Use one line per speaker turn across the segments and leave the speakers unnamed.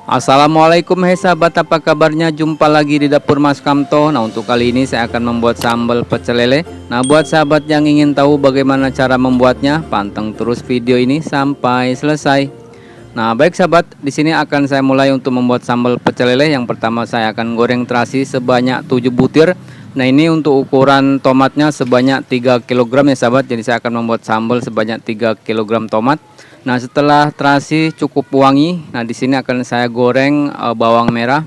Assalamualaikum hai sahabat, apa kabarnya? Jumpa lagi di dapur Mas Kamto. Nah, untuk kali ini saya akan membuat sambal pecel lele. Nah, buat sahabat yang ingin tahu bagaimana cara membuatnya, panteng terus video ini sampai selesai. Nah, baik sahabat, di sini akan saya mulai untuk membuat sambal pecel lele. Yang pertama saya akan goreng terasi sebanyak 7 butir. Nah, ini untuk ukuran tomatnya sebanyak 3 kg ya sahabat. Jadi saya akan membuat sambal sebanyak 3 kg tomat. Nah, setelah terasi cukup wangi, nah di sini akan saya goreng bawang merah.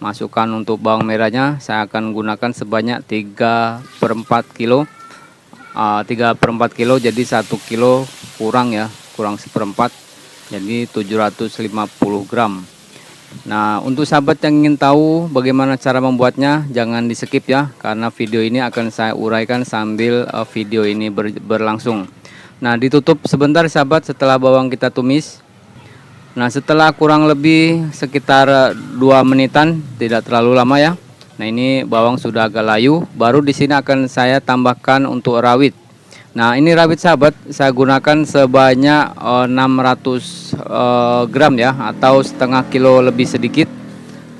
Masukkan untuk bawang merahnya, saya akan gunakan sebanyak 3/4 kilo. 3/4 kilo, jadi 1 kilo kurang ya, kurang seperempat. Jadi 750 gram. Nah, untuk sahabat yang ingin tahu bagaimana cara membuatnya, jangan di skip ya, karena video ini akan saya uraikan sambil video ini berlangsung. Nah, ditutup sebentar sahabat setelah bawang kita tumis. Nah, setelah kurang lebih sekitar 2 menitan, tidak terlalu lama ya. Nah, ini bawang sudah agak layu, baru di sini akan saya tambahkan untuk rawit. Nah, ini rawit sahabat saya gunakan sebanyak 600 gram ya, atau setengah kilo lebih sedikit.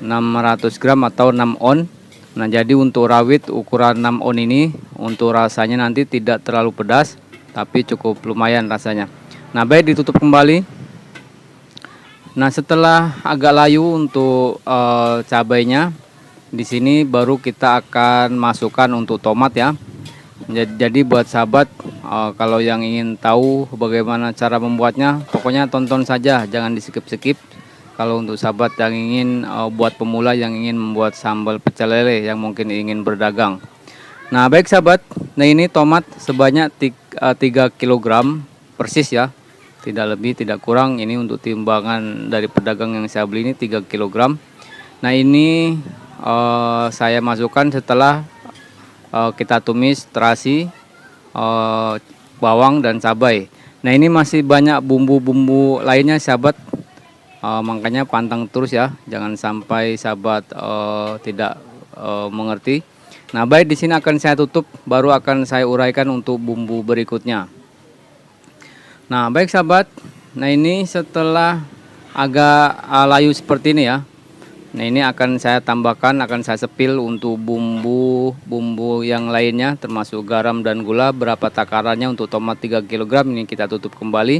600 gram atau 6 on. Nah, jadi untuk rawit ukuran 6 on ini, untuk rasanya nanti tidak terlalu pedas, tapi cukup lumayan rasanya. Nah, baik, ditutup kembali. Nah, setelah agak layu untuk cabainya, di sini baru kita akan masukkan untuk tomat ya. Jadi buat sahabat, kalau yang ingin tahu bagaimana cara membuatnya, pokoknya tonton saja, jangan di skip-skip. Kalau untuk sahabat yang ingin buat pemula, yang ingin membuat sambal pecel lele, yang mungkin ingin berdagang. Nah, baik sahabat, nah ini tomat sebanyak 3 kg persis ya, tidak lebih tidak kurang. Ini untuk timbangan dari pedagang yang saya beli ini 3 kg. Nah, ini saya masukkan setelah kita tumis terasi, bawang dan cabai. Nah, ini masih banyak bumbu-bumbu lainnya sahabat, makanya pantang terus ya, jangan sampai sahabat tidak mengerti. Nah, baik, di sini akan saya tutup, baru akan saya uraikan untuk bumbu berikutnya. Nah, baik sahabat, nah ini setelah agak layu seperti ini ya. Nah, ini akan saya tambahkan, akan saya sepil untuk bumbu yang lainnya, termasuk garam dan gula. Berapa takarannya untuk tomat 3 kg ini kita tutup kembali.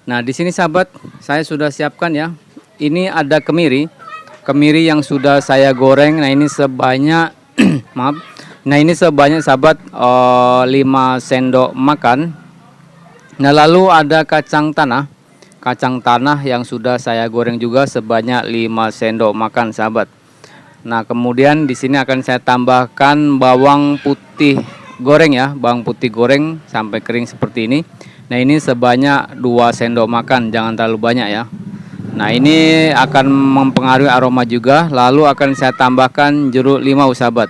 Nah, di sini sahabat, saya sudah siapkan ya. Ini ada kemiri yang sudah saya goreng. Nah, ini sebanyak maaf. Nah, ini sebanyak sahabat 5 sendok makan. Nah, lalu ada kacang tanah yang sudah saya goreng juga sebanyak 5 sendok makan sahabat. Nah, kemudian di sini akan saya tambahkan bawang putih goreng ya, bawang putih goreng sampai kering seperti ini. Nah, ini sebanyak 2 sendok makan, jangan terlalu banyak ya. Nah, ini akan mempengaruhi aroma juga. Lalu akan saya tambahkan jeruk limau sahabat.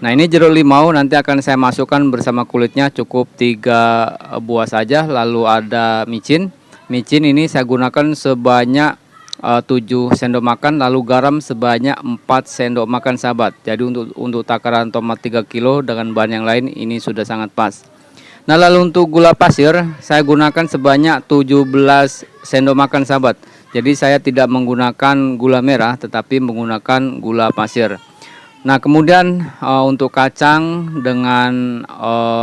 Nah, ini jeruk limau nanti akan saya masukkan bersama kulitnya, cukup 3 buah saja. Lalu ada micin ini saya gunakan sebanyak 7 sendok makan. Lalu garam sebanyak 4 sendok makan sahabat. Jadi untuk takaran tomat 3 kilo dengan bahan yang lain ini sudah sangat pas. Nah, lalu untuk gula pasir saya gunakan sebanyak 17 sendok makan sahabat. Jadi saya tidak menggunakan gula merah, tetapi menggunakan gula pasir. Nah, kemudian untuk kacang dengan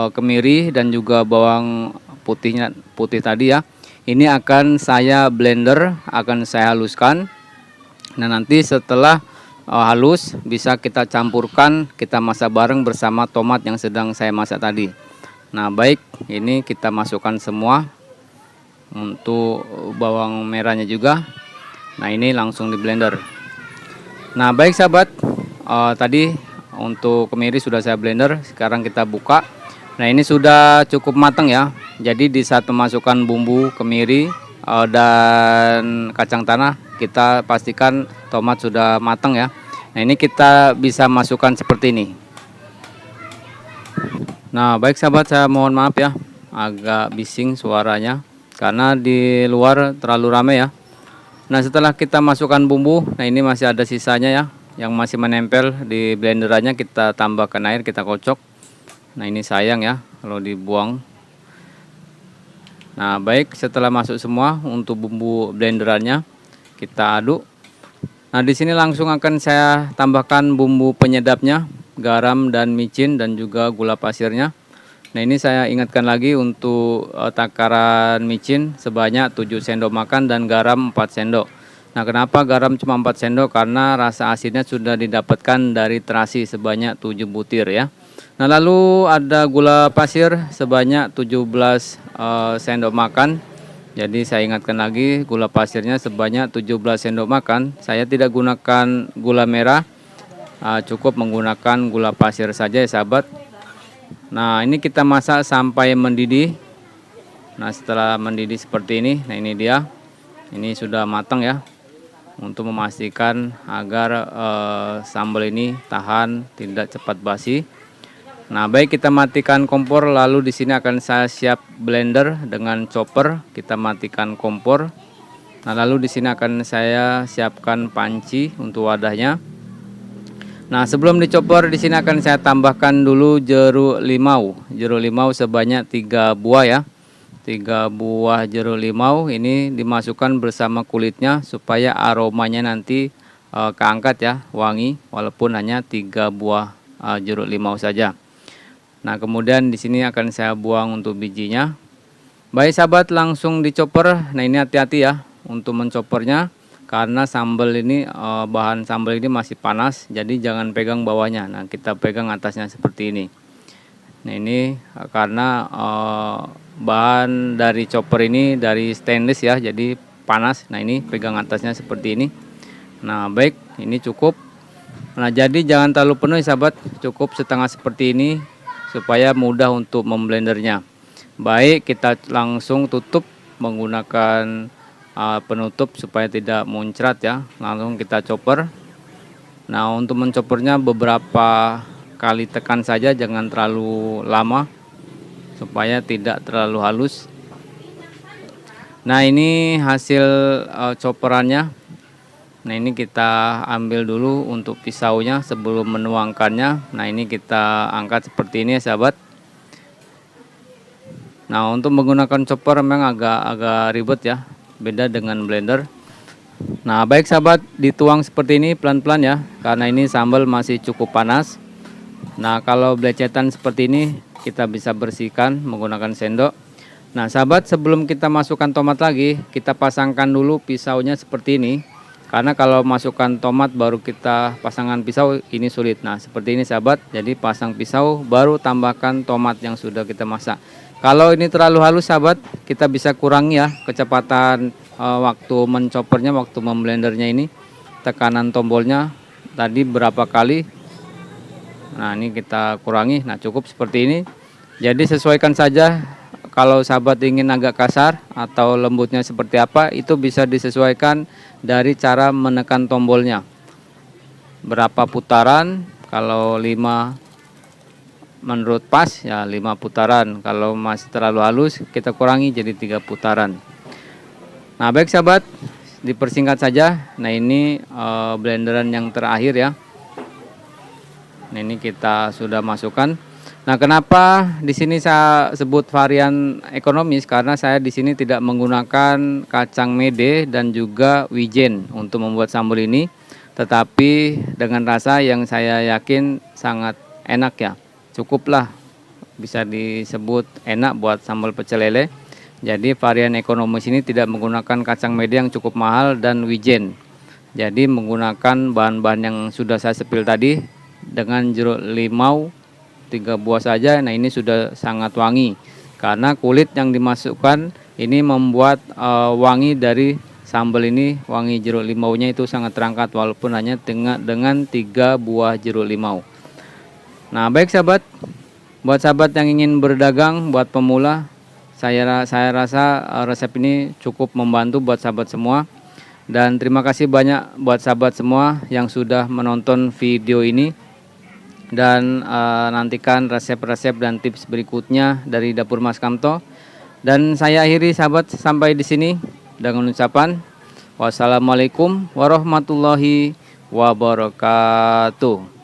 kemiri dan juga bawang putih tadi ya, ini akan saya blender, akan saya haluskan. Nah, nanti setelah halus bisa kita campurkan, kita masak bareng bersama tomat yang sedang saya masak tadi. Nah, baik, ini kita masukkan semua. Untuk bawang merahnya juga. Nah, ini langsung di blender. Nah, baik sahabat, tadi untuk kemiri sudah saya blender. Sekarang kita buka. Nah, ini sudah cukup matang ya. Jadi di saat memasukkan bumbu kemiri dan kacang tanah, kita pastikan tomat sudah matang ya. Nah, ini kita bisa masukkan seperti ini. Nah, baik sahabat, saya mohon maaf ya, agak bising suaranya karena di luar terlalu ramai ya. Nah, setelah kita masukkan bumbu, nah ini masih ada sisanya ya, yang masih menempel di blenderannya, kita tambahkan air, kita kocok. Nah, ini sayang ya kalau dibuang. Nah, baik, setelah masuk semua untuk bumbu blenderannya, kita aduk. Nah, di sini langsung akan saya tambahkan bumbu penyedapnya, garam dan micin dan juga gula pasirnya. Nah, ini saya ingatkan lagi untuk takaran micin sebanyak 7 sendok makan dan garam 4 sendok. Nah, kenapa garam cuma 4 sendok? Karena rasa asidnya sudah didapatkan dari terasi sebanyak 7 butir ya. Nah, lalu ada gula pasir sebanyak 17 sendok makan. Jadi saya ingatkan lagi, gula pasirnya sebanyak 17 sendok makan. Saya tidak gunakan gula merah, cukup menggunakan gula pasir saja ya sahabat. Nah, ini kita masak sampai mendidih. Nah, setelah mendidih seperti ini, nah ini dia. Ini sudah matang ya. Untuk memastikan agar sambal ini tahan, tidak cepat basi. Nah, baik, kita matikan kompor, lalu di sini akan saya siap blender dengan chopper. Kita matikan kompor. Nah, lalu di sini akan saya siapkan panci untuk wadahnya. Nah, sebelum dichopper di sini akan saya tambahkan dulu jeruk limau. Jeruk limau sebanyak 3 buah ya. 3 buah jeruk limau ini dimasukkan bersama kulitnya supaya aromanya nanti keangkat ya, wangi, walaupun hanya 3 buah jeruk limau saja. Nah, kemudian di sini akan saya buang untuk bijinya. Baik sahabat, langsung dichopper. Nah, ini hati-hati ya untuk mencoppernya karena sambal ini bahan sambal ini masih panas, jadi jangan pegang bawahnya. Nah, kita pegang atasnya seperti ini. Nah, ini karena bahan dari chopper ini dari stainless ya, jadi panas. Nah, ini pegang atasnya seperti ini. Nah, baik, ini cukup. Nah, jadi jangan terlalu penuh sahabat, cukup setengah seperti ini supaya mudah untuk memblendernya. Baik, kita langsung tutup menggunakan penutup supaya tidak muncrat ya. Langsung kita chopper. Nah, untuk mencoppernya beberapa kali tekan saja, jangan terlalu lama supaya tidak terlalu halus. Nah, ini hasil chopperannya. Nah, ini kita ambil dulu untuk pisaunya sebelum menuangkannya. Nah, ini kita angkat seperti ini ya sahabat. Nah, untuk menggunakan chopper memang agak ribet ya, beda dengan blender. Nah, baik sahabat, dituang seperti ini pelan-pelan ya, karena ini sambal masih cukup panas. Nah, kalau belecetan seperti ini kita bisa bersihkan menggunakan sendok. Nah, sahabat, sebelum kita masukkan tomat lagi, kita pasangkan dulu pisaunya seperti ini. Karena kalau masukkan tomat baru kita pasangkan pisau ini sulit. Nah, seperti ini sahabat. Jadi pasang pisau baru tambahkan tomat yang sudah kita masak. Kalau ini terlalu halus sahabat, kita bisa kurangi ya kecepatan waktu mencoppernya, waktu memblendernya ini. Tekanan tombolnya tadi berapa kali. Nah, ini kita kurangi. Nah, cukup seperti ini. Jadi sesuaikan saja. Kalau sahabat ingin agak kasar atau lembutnya seperti apa, itu bisa disesuaikan dari cara menekan tombolnya. Berapa putaran? Kalau 5 menurut pas ya 5 putaran. Kalau masih terlalu halus kita kurangi jadi 3 putaran. Nah, baik sahabat, dipersingkat saja. Nah, ini blenderan yang terakhir ya. Nah, ini kita sudah masukkan. Nah, kenapa di sini saya sebut varian ekonomis? Karena saya di sini tidak menggunakan kacang mede dan juga wijen untuk membuat sambal ini, tetapi dengan rasa yang saya yakin sangat enak ya. Cukuplah bisa disebut enak buat sambal pecel lele. Jadi varian ekonomis ini tidak menggunakan kacang mede yang cukup mahal dan wijen. Jadi menggunakan bahan-bahan yang sudah saya sepil tadi dengan jeruk limau 3 buah saja. Nah, ini sudah sangat wangi karena kulit yang dimasukkan ini membuat wangi dari sambal ini, wangi jeruk limaunya itu sangat terangkat walaupun hanya dengan 3 buah jeruk limau. Nah, baik sahabat, buat sahabat yang ingin berdagang, buat pemula, saya rasa resep ini cukup membantu buat sahabat semua. Dan terima kasih banyak buat sahabat semua yang sudah menonton video ini. Dan nantikan resep-resep dan tips berikutnya dari Dapur Mas Kamto. Dan saya akhiri sahabat sampai di sini dengan ucapan wassalamualaikum warahmatullahi wabarakatuh.